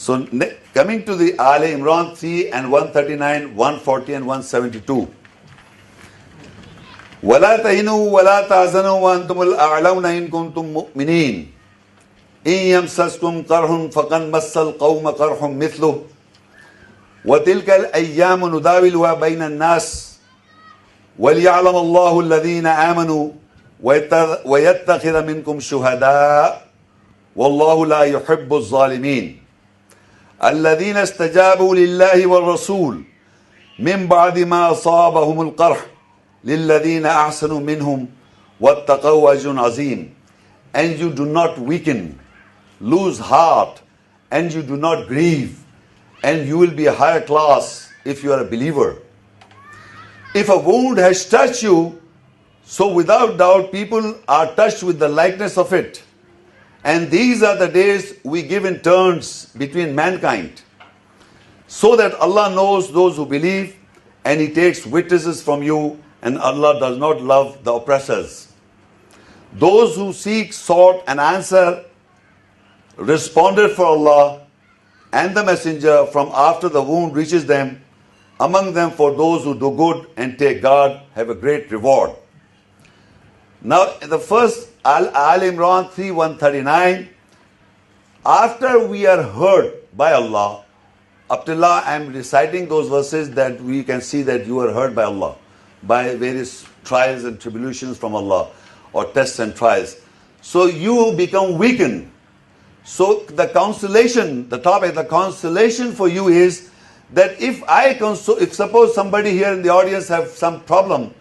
So coming to the Ali Imran 3 and 139, 140 and 172. وَلَا تَهِنُوا وَلَا تَحْزَنُوا وَأَنْتُمُ الْأَعْلَوْنَ إِن كُنتُم مُؤْمِنِينَ إِن يَمْسَسْكُمْ قَرْحٌ فَقَدْ مَسَّ الْقَوْمَ قَرْحٌ مِثْلُهُ وَتِلْكَ الْأَيَّامُ نُدَاوِلُهَا بَيْنَ النَّاسِ وَلِيَعْلَمَ اللَّهُ الَّذِينَ آمَنُوا وَيَتَّخِذَ مِنكُمْ شُهَدَاءَ وَاللَّهُ لَا يُحِبُّ الظَّالِمِينَ الَّذِينَ اسْتَجَابُوا لِلَّهِ وَالرَّسُولِ مِنْ بَعْدِ مَا أَصَابَهُمُ الْقَرْحُ لِلَّذِينَ أَحْسَنُوا مِنْهُمْ وَاتَّقَوْا أَجْرٌ عَظِيمٌ. And you do not weaken, lose heart, and you do not grieve, and you will be a higher class if you are a believer. If a wound has touched you, so without doubt people are touched with the likeness of it. And these are the days we give in turns between mankind, so that Allah knows those who believe, and He takes witnesses from you, and Allah does not love the oppressors. Those who seek, sought, and answer responded for Allah and the Messenger from after the wound reaches them. Among them, for those who do good and take guard, have a great reward. Now, the first Al Imran 3:139. After we are hurt by Allah, up till now I am reciting those verses that we can see that you are hurt by Allah, by various trials and tribulations from Allah, or tests and trials. So you become weakened. So the consolation, the consolation for you is that if suppose somebody here in the audience have some problem,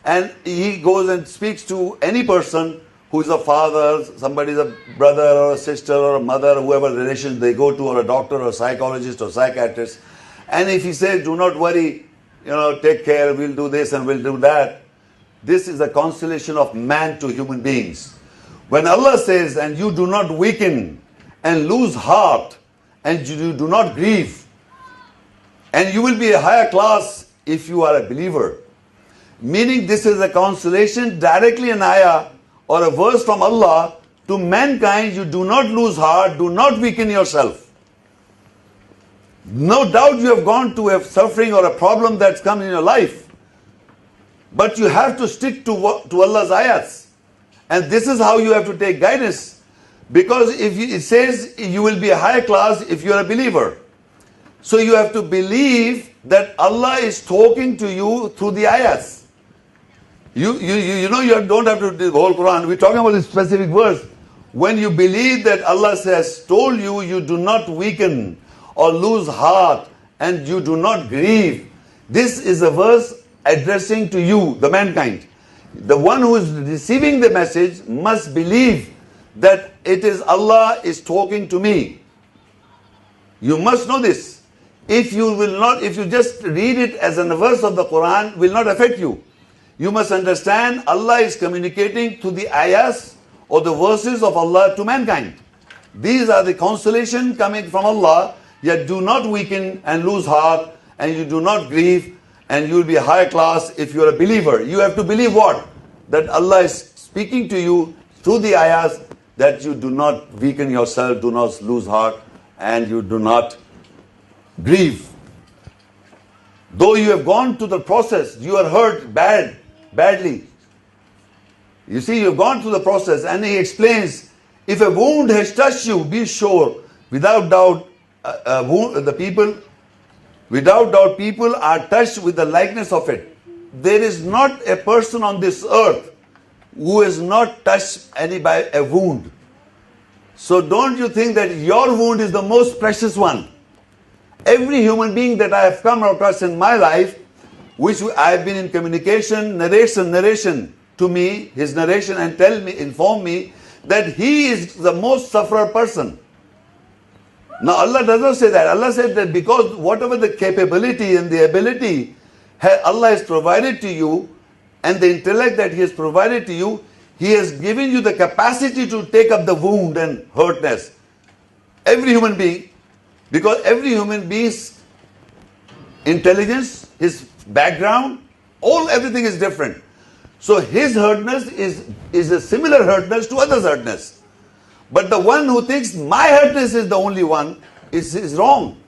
and he goes and speaks to any person who is a father, somebody is a brother or a sister or a mother, whoever relation they go to, or a doctor or a psychologist or psychiatrist, and if he says, do not worry, take care, we'll do this and we'll do that. This is the consolation of man to human beings. When Allah says, and you do not weaken and lose heart, and you do not grieve, and you will be a higher class if you are a believer. Meaning this is a consolation directly an ayah or a verse from Allah to mankind. You do not lose heart, do not weaken yourself. No doubt you have gone to a suffering or a problem that's come in your life, but you have to stick to Allah's ayats. And this is how you have to take guidance. Because it says you will be a higher class if you are a believer. So you have to believe that Allah is talking to you through the ayats. You don't have to do the whole Quran. We're talking about this specific verse. When you believe that Allah has told you, you do not weaken or lose heart, and you do not grieve. This is a verse addressing to you, the mankind. The one who is receiving the message must believe that it is Allah is talking to me. You must know this. If you just read it as a verse of the Quran, will not affect you. You must understand Allah is communicating through the ayahs or the verses of Allah to mankind. These are the consolation coming from Allah. Yet do not weaken and lose heart, and you do not grieve, and you will be a higher class if you are a believer. You have to believe what? That Allah is speaking to you through the ayahs, that you do not weaken yourself, do not lose heart, and you do not grieve. Though you have gone to the process, you are hurt badly. You see, you have gone through the process, and he explains, if a wound has touched you, be sure, without doubt, people are touched with the likeness of it. There is not a person on this earth who is not touched by a wound. So don't you think that your wound is the most precious one? Every human being that I have come across in my life, which I have been in communication, narration to me, his narration, and inform me that he is the most sufferer person. Now Allah does not say that. Allah said that because whatever the capability and the ability Allah has provided to you, and the intellect that He has provided to you, He has given you the capacity to take up the wound and hurtness. Every human being, because every human being's intelligence, his background, everything is different. So his hurtness is a similar hurtness to others' hurtness. But the one who thinks my hurtness is the only one, is wrong.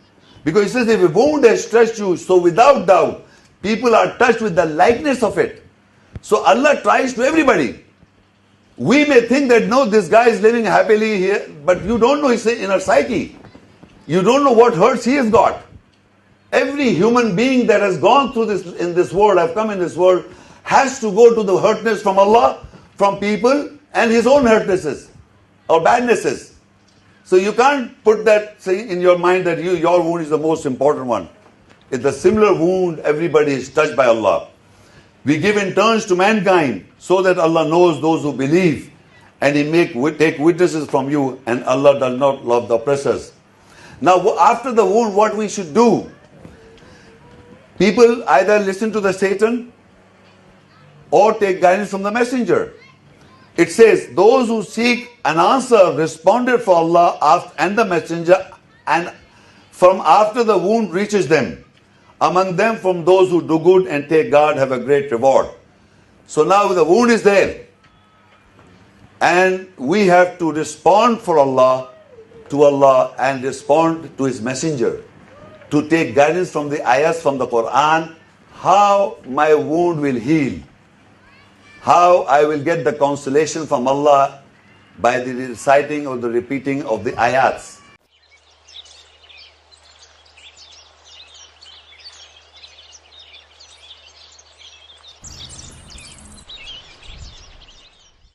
Because he says, if a wound has touched you, so without doubt, people are touched with the likeness of it. So Allah tries to everybody. We may think that no, this guy is living happily here, but you don't know his inner psyche. You don't know what hurts he has got. Every human being that has gone through this in this world, have come in this world, has to go to the hurtness from Allah, from people, and his own hurtnesses or badnesses. So you can't put that in your mind that your wound is the most important one. It's a similar wound, everybody is touched by Allah. We give in turns to mankind so that Allah knows those who believe, and He take witnesses from you, and Allah does not love the oppressors. Now after the wound, what we should do? People either listen to the Satan or take guidance from the messenger. It says, those who seek an answer responded for Allah and the messenger, and from after the wound reaches them. Among them from those who do good and take guard have a great reward. So now the wound is there. And we have to respond for Allah, to Allah, and respond to His messenger. To take guidance from the ayahs from the Quran, how my wound will heal. How I will get the consolation from Allah by the reciting or the repeating of the ayats.